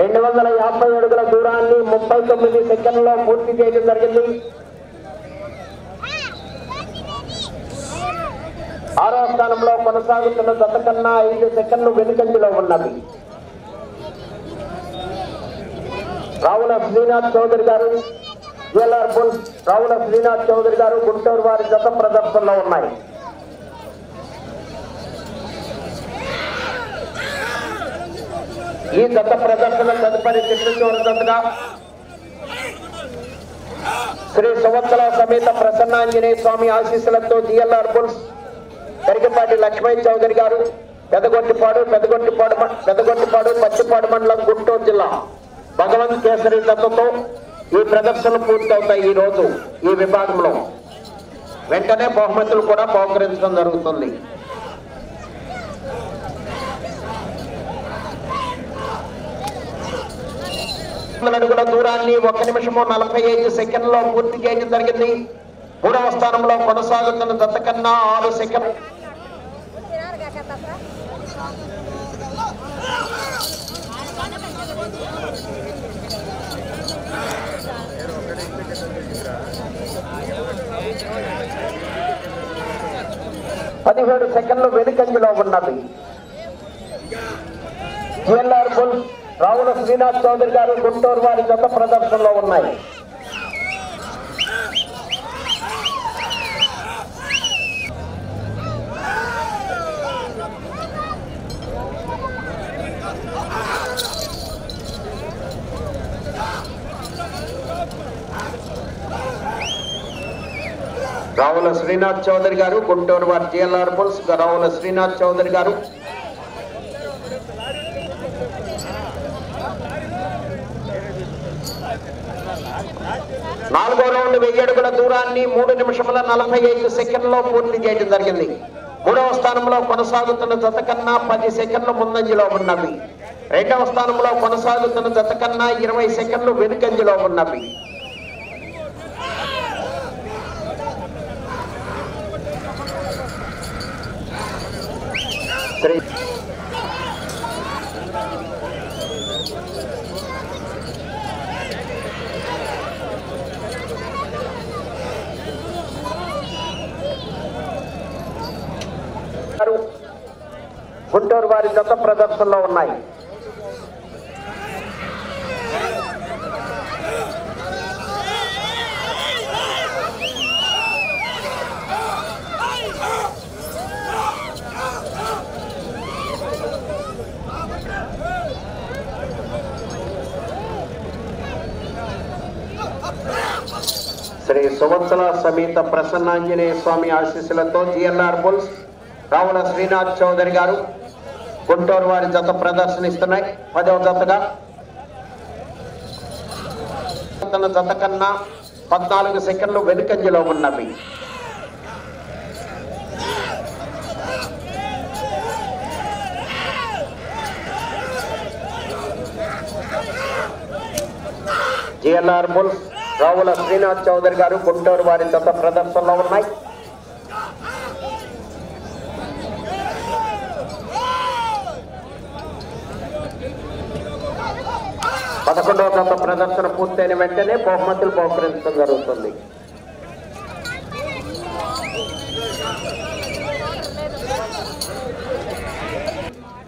250 అడుగుల దూరాన్ని 39 సెకండ్లలో పూర్తి చేయడం జరిగింది. 6వ స్థానంలో కొనసాగుతున్న జత కన్నా 5 సెకండ్లు వెనుకంజలో ఉన్నది. రావుల శ్రీనాథ్ చౌదరి గారు జిఎల్ఆర్ బుల్స్ రావుల శ్రీనాథ్ చౌదరి గారు గుంటూరు వారి జత ప్రదర్శనలో ఉన్నాయి. ఈ జత ప్రదర్శన తదుపరి చిత్తూరు జతగా శ్రీ సంవత్సర సమేత ప్రసన్నాంజనేయ స్వామి ఆశీస్సులతో జిఎల్ఆర్ బుల్స్ కరికపాటి లక్ష్మణ్ చౌదరి గారు పెదగొట్టిపాడు పచ్చిపాడు మండలం గుంటూరు జిల్లా భగవంత్ కేసరి దత్తతో ఈ ప్రదర్శనలు పూర్తవుతాయి. ఈ రోజు ఈ విభాగంలో వెంటనే బహుమతులు కూడా బహుకరించడం జరుగుతుంది. అడుగుల దూరాన్ని 1 నిమిషము 45 సెకండ్లో పూర్తి చేయడం జరిగింది. 3వ స్థానంలో కొనసాగుతున్న జత కన్నా 6 సెకండ్. పదిహేడు సెకండ్లు వెనుకంజలో ఉన్నది. జిఎల్ఆర్ బుల్స్ రావుల శ్రీనాథ్ చౌదరి గారు గుంటూరు వారి జత ప్రదర్శనలో ఉన్నాయి. రావుల శ్రీనాథ్ చౌదరి గారు గుంటూరు వారి జిఎల్ఆర్ బుల్స్ రావుల శ్రీనాథ్ చౌదరి గారు 4వ రౌండ్ 1000 అడుగుల దూరాన్ని 3 నిమిషముల 45 సెకండ్లో పూర్తి చేయడం జరిగింది. 3వ స్థానంలో కొనసాగుతున్న జత కన్నా 10 సెకండ్లు ముందంజలో ఉన్నవి. 2వ స్థానంలో కొనసాగుతున్న జత కన్నా 20 సెకండ్లు వెనుకంజలో ఉన్నవి. గుంటూరు వారి జత ప్రదర్శనలో ఉన్నాయి. శ్రీ సంవత్సర సమేత ప్రసన్నాంజనేయ స్వామి ఆశీస్సులతో జిఎల్ఆర్ బుల్స్ రావుల శ్రీనాథ్ చౌదరి గారు గుంటూరు వారి జత ప్రదర్శనిస్తున్నాయి. 10వ జతగా తన జత కన్నా 14 సెకండ్లు వెనుకంజలో ఉన్నవి. జిఎల్ఆర్ బుల్స్ రావుల శ్రీనాథ్ చౌదరి గారు గుంటూరు వారి జత ప్రదర్శనలో ఉన్నాయి. 11వ జత ప్రదర్శన పూర్తయిన వెంటనే బహుమతులు బహుకరించడం జరుగుతుంది.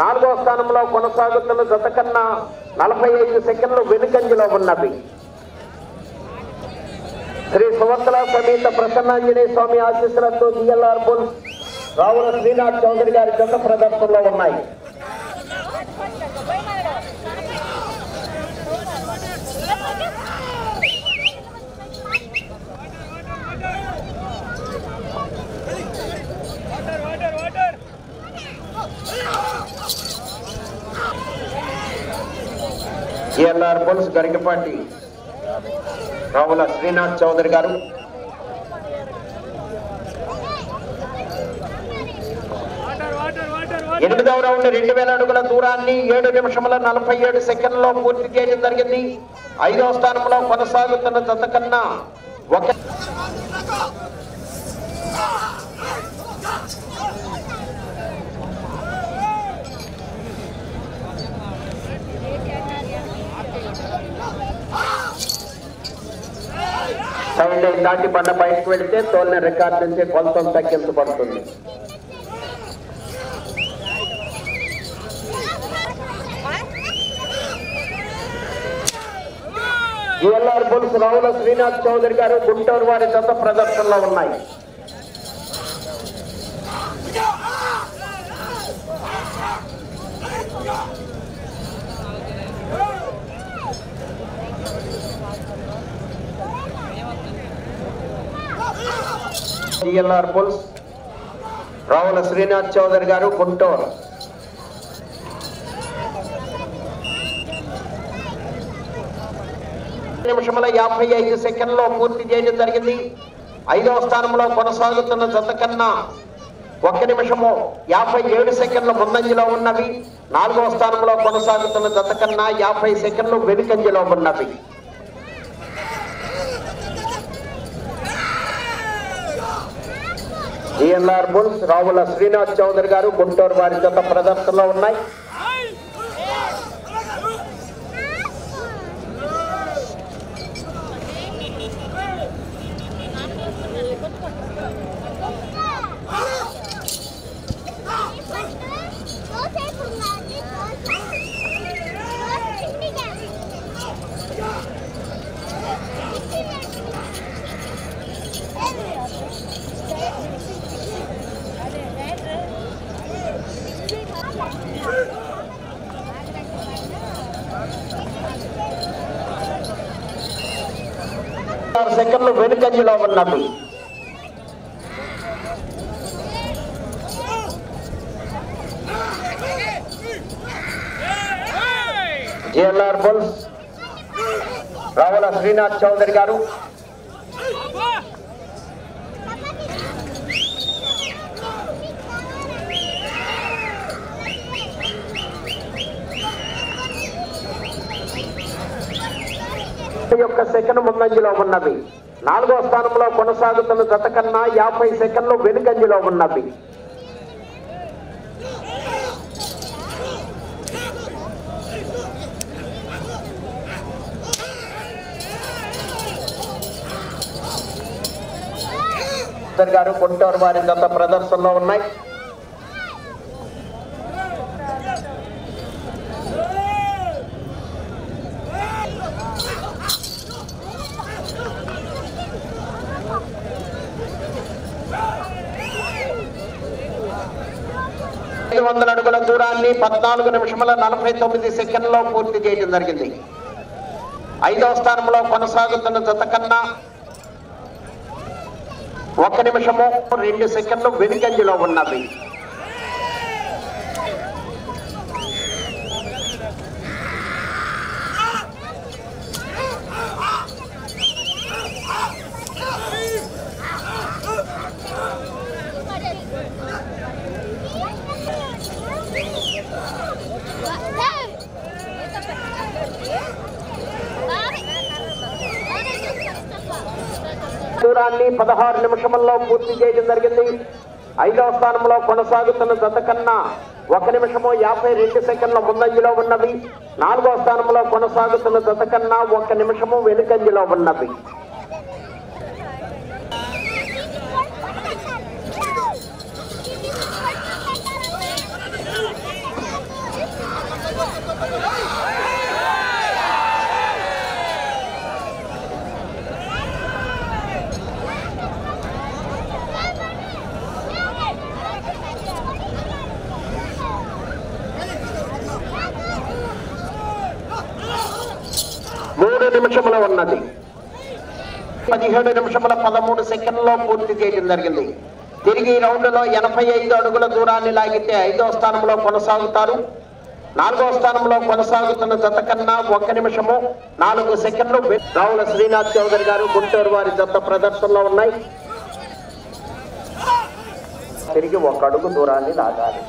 నాలుగో స్థానంలో కొనసాగుతున్న జత కన్నా 45 సెకండ్లు వెనుకంజలో ఉన్నవి. శ్రీ సంవత్సర సమేత ప్రసన్నాంజనేయ స్వామి ఆశీస్సులతో జిఎల్ఆర్ బుల్స్ రావుల శ్రీనాథ్ చౌదరి గారి జత ప్రదర్శనలో ఉన్నాయి. జిఎల్ఆర్ బుల్స్ గరికపాటి రావుల శ్రీనాథ్ చౌదరి గారు 8వ రౌండ్ 2000 అడుగుల దూరాన్ని 7 నిమిషముల 47 సెకండ్లో పూర్తి చేయడం జరిగింది. 5వ స్థానంలో కొనసాగుతున్న జత కన్నా లైన్ దాటి బండ బయటకు వెళితే తోలిన రికార్డు నుంచి కొలతం తగ్గించబడుతుంది. జిఎల్ఆర్ బుల్స్ రావుల శ్రీనాథ్ చౌదరి గారు గుంటూరు వారి జత ప్రదర్శనలో ఉన్నాయి. జిఎల్ఆర్ బుల్స్ రావుల శ్రీనాథ్ చౌదరి గారు గుంటూరు. నిమిషముల 55 సెకండ్లో పూర్తి చేయడం జరిగింది. 5వ స్థానంలో కొనసాగుతున్న జత కన్నా 1 నిమిషము 57 సెకండ్ల ముందంజలో ఉన్నవి. 4వ స్థానంలో కొనసాగుతున్న జత కన్నా 50 సెకండ్లు వెనుకంజలో ఉన్నవి. జిఎల్ఆర్ బుల్స్ రావుల శ్రీనాథ్ చౌదరి గారు గుంటూరు వారి జత ప్రదర్శనలో ఉన్నాయి. సెకండ్లు వెనుకంజలో ఉన్నవి. జిఎల్ఆర్ బుల్స్ రావుల శ్రీనాథ్ చౌదరి గారు యొక్క సెకండ్ ముందంజలో ఉన్నవి. 4వ స్థానంలో కొనసాగుతున్న జత కన్నా 50 సెకండ్లు వెనుకంజలో ఉన్నవి. గారు గుంటూరు వారి జత ప్రదర్శనలో ఉన్నాయి. అడుగుల దూరాన్ని 14 నిమిషముల 49 సెకండ్లో పూర్తి చేయడం జరిగింది. 5వ స్థానంలో కొనసాగుతున్న జత కన్నా 1 నిమిషము 2 సెకండ్లు వెనుకంజలో ఉన్నవి. దూరాన్ని 16 నిమిషముల్లో పూర్తి చేయడం జరిగింది. 5వ స్థానంలో కొనసాగుతున్న జత కన్నా 1 నిమిషము 52 సెకండ్ల ముందంజలో ఉన్నవి. 4వ స్థానంలో కొనసాగుతున్న జత కన్నా 1 నిమిషము వెనుకంజలో ఉన్నవి. నిమిషముల ఉన్నది. 17 నిమిషముల 13 సెకండ్లో పూర్తి చేయడం జరిగింది. తిరిగి రౌండ్ లో 85 అడుగుల దూరాన్ని లాగితే 5వ స్థానంలో కొనసాగుతారు. 4వ స్థానంలో కొనసాగుతున్న జత కన్నా 1 నిమిషము 4 సెకండ్లు రావుల శ్రీనాథ్ చౌదరి గారు గుంటూరు వారి జత ప్రదర్శనలో ఉన్నాయి. తిరిగి 1 అడుగు దూరాన్ని లాగాలి.